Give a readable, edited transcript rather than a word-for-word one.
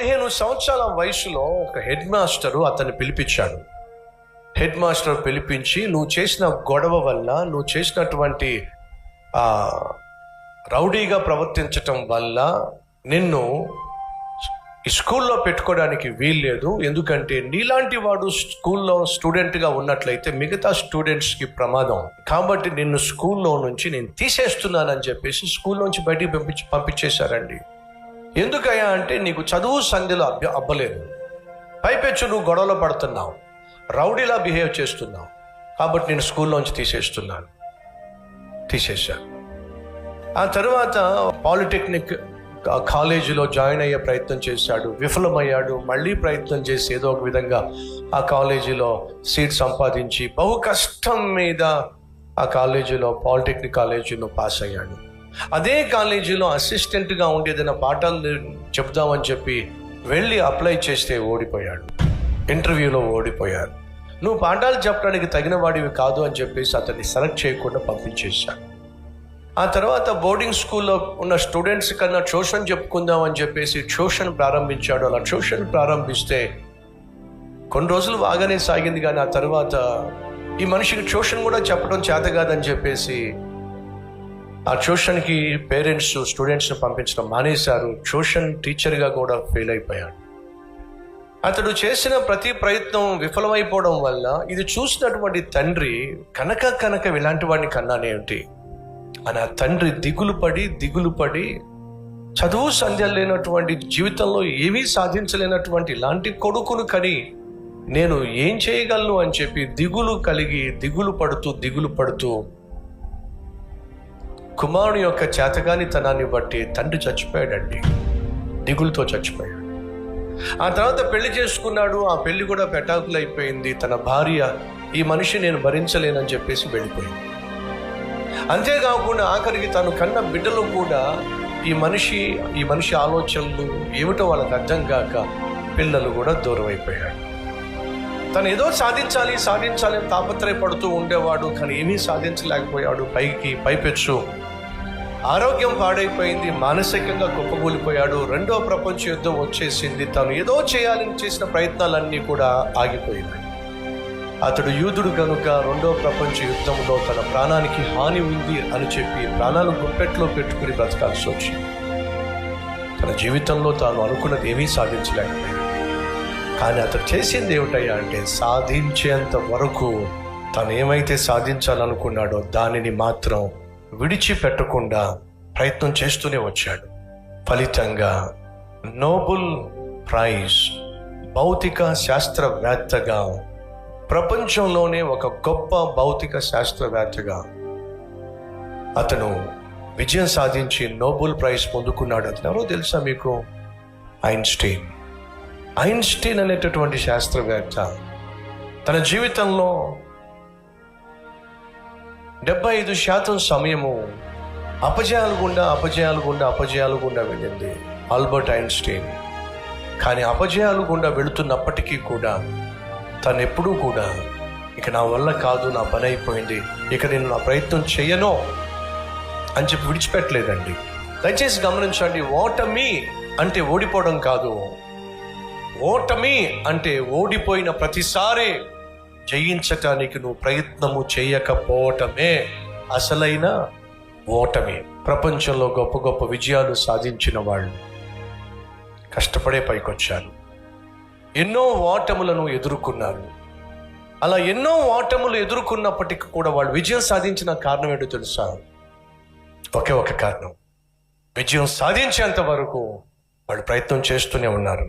15 సంవత్సరాల వయసులో ఒక హెడ్ మాస్టరు అతన్ని పిలిపించాడు. హెడ్ మాస్టర్ పిలిపించి, నువ్వు చేసిన గొడవ వల్ల, నువ్వు చేసినటువంటి రౌడీగా ప్రవర్తించటం వల్ల నిన్ను ఈ స్కూల్లో పెట్టుకోవడానికి వీల్లేదు. ఎందుకంటే నీలాంటి వాడు స్కూల్లో స్టూడెంట్గా ఉన్నట్లయితే మిగతా స్టూడెంట్స్కి ప్రమాదం. కాబట్టి నిన్ను స్కూల్లో నుంచి నేను తీసేస్తున్నానని చెప్పేసి స్కూల్లోంచి బయటికి పంపించేశారండి. ఎందుకయ్యా అంటే, నీకు చదువు సంధ్యలో అబ్బలేదు, పైపెచ్చు నువ్వు గొడవలో పడుతున్నావు, రౌడీలా బిహేవ్ చేస్తున్నావు, కాబట్టి నేను స్కూల్లోంచి తీసేశాను. ఆ తర్వాత పాలిటెక్నిక్ కాలేజీలో జాయిన్ అయ్యే ప్రయత్నం చేశాడు, విఫలమయ్యాడు. మళ్ళీ ప్రయత్నం చేసి ఏదో ఒక విధంగా ఆ కాలేజీలో సీట్ సంపాదించి బహు కష్టం మీద ఆ కాలేజీలో, పాలిటెక్నిక్ కాలేజీలో పాస్ అయ్యాడు. అదే కాలేజీలో అసిస్టెంట్గా ఉండి ఏదైనా పాఠాలు చెప్దామని చెప్పి వెళ్ళి అప్లై చేస్తే ఓడిపోయాడు, ఇంటర్వ్యూలో ఓడిపోయాడు. నువ్వు పాఠాలు చెప్పడానికి తగిన వాడివి కాదు అని చెప్పేసి అతన్ని సెలెక్ట్ చేయకుండా పంపించేశాడు. ఆ తర్వాత బోర్డింగ్ స్కూల్లో ఉన్న స్టూడెంట్స్ కన్నా ట్యూషన్ చెప్పుకుందాం అని చెప్పేసి ట్యూషన్ ప్రారంభించాడు. అలా ట్యూషన్ ప్రారంభిస్తే కొన్ని రోజులు బాగానే సాగింది, కానీ ఆ తర్వాత ఈ మనిషికి ట్యూషన్ కూడా చెప్పడం చేత కాదని చెప్పేసి ఆ ట్యూషన్కి పేరెంట్స్ స్టూడెంట్స్ని పంపించడం మానేశారు. ట్యూషన్ టీచర్గా కూడా ఫెయిల్ అయిపోయాడు. అతడు చేసిన ప్రతి ప్రయత్నం విఫలమైపోవడం వల్ల ఇది చూసినటువంటి తండ్రి కనుక ఇలాంటి వాడిని కన్నానేమిటి అని ఆ తండ్రి దిగులు పడి చదువు సంధ్యలు లేనటువంటి, జీవితంలో ఏమీ సాధించలేనటువంటి ఇలాంటి కొడుకును కని నేను ఏం చేయగలను అని చెప్పి దిగులు పడుతూ కుమారుని యొక్క చేతగానితనాన్ని బట్టి తండ్రి చచ్చిపోయాడండి, దిగులుతో చచ్చిపోయాడు. ఆ తర్వాత పెళ్లి చేసుకున్నాడు. ఆ పెళ్లి కూడా పెటాకులు అయిపోయింది. తన భార్య ఈ మనిషి నేను భరించలేనని చెప్పేసి వెళ్ళిపోయింది. అంతేకాకుండా ఆఖరికి తను కన్న బిడ్డలు కూడా ఈ మనిషి ఆలోచనలు ఏమిటో వాళ్ళకి అర్థం కాక పిల్లలు కూడా దూరం అయిపోయాడు. తను ఏదో సాధించాలి అని తాపత్రయపడుతూ ఉండేవాడు, కానీ ఏమీ సాధించలేకపోయాడు. పైపెచ్చు ఆరోగ్యం పాడైపోయింది, మానసికంగా కుప్పకూలిపోయాడు. రెండో ప్రపంచ యుద్ధం వచ్చేసింది. తను ఏదో చేయాలని చేసిన ప్రయత్నాలన్నీ కూడా ఆగిపోయినాయి. అతడు యూదుడు కనుక రెండో ప్రపంచ యుద్ధంలో తన ప్రాణానికి హాని ఉంది అని చెప్పి ప్రాణాలు గుప్పెట్లో పెట్టుకుని బ్రతకాల్సి వచ్చింది. తన జీవితంలో తాను అనుకున్నది ఏమీ సాధించలేకపోయాడు. కానీ అతడు చేసింది ఏమిటయ్యా అంటే, సాధించేంత వరకు తను ఏమైతే సాధించాలనుకున్నాడో దానిని మాత్రం విడిచిపెట్టకుండా ప్రయత్నం చేస్తూనే వచ్చాడు. ఫలితంగా నోబెల్ ప్రైజ్, భౌతిక శాస్త్రవేత్తగా, ప్రపంచంలోనే ఒక గొప్ప భౌతిక శాస్త్రవేత్తగా అతను విజయం సాధించి నోబెల్ ప్రైజ్ పొందుకున్నాడు. అతను ఎవరో తెలుసా మీకు? ఐన్స్టీన్ అనేటటువంటి శాస్త్రవేత్త తన జీవితంలో 75% సమయము అపజయాలు గుండా వెళ్ళింది ఆల్బర్ట్ ఐన్స్టీన్. కానీ అపజయాలు గుండా వెళుతున్నప్పటికీ కూడా తను ఎప్పుడూ కూడా ఇక నా వల్ల కాదు, నా పని అయిపోయింది, ఇక నేను నా ప్రయత్నం చేయను అని చెప్పి విడిచిపెట్టలేదండి. దయచేసి గమనించండి, ఓటమి అంటే ఓడిపోవడం కాదు. ఓటమి అంటే ఓడిపోయిన ప్రతిసారి జయించటానికి నువ్వు ప్రయత్నము చేయకపోవటమే అసలైన ఓటమి. ప్రపంచంలో గొప్ప గొప్ప విజయాలు సాధించిన వాళ్ళు కష్టపడే పైకొచ్చారు, ఎన్నో ఓటములను ఎదుర్కొన్నారు. అలా ఎన్నో ఓటములు ఎదుర్కొన్నప్పటికీ కూడా వాళ్ళు విజయం సాధించిన కారణం ఏంటో తెలుసా? ఒకే ఒక కారణం, విజయం సాధించేంత వరకు వాళ్ళు ప్రయత్నం చేస్తూనే ఉన్నారు.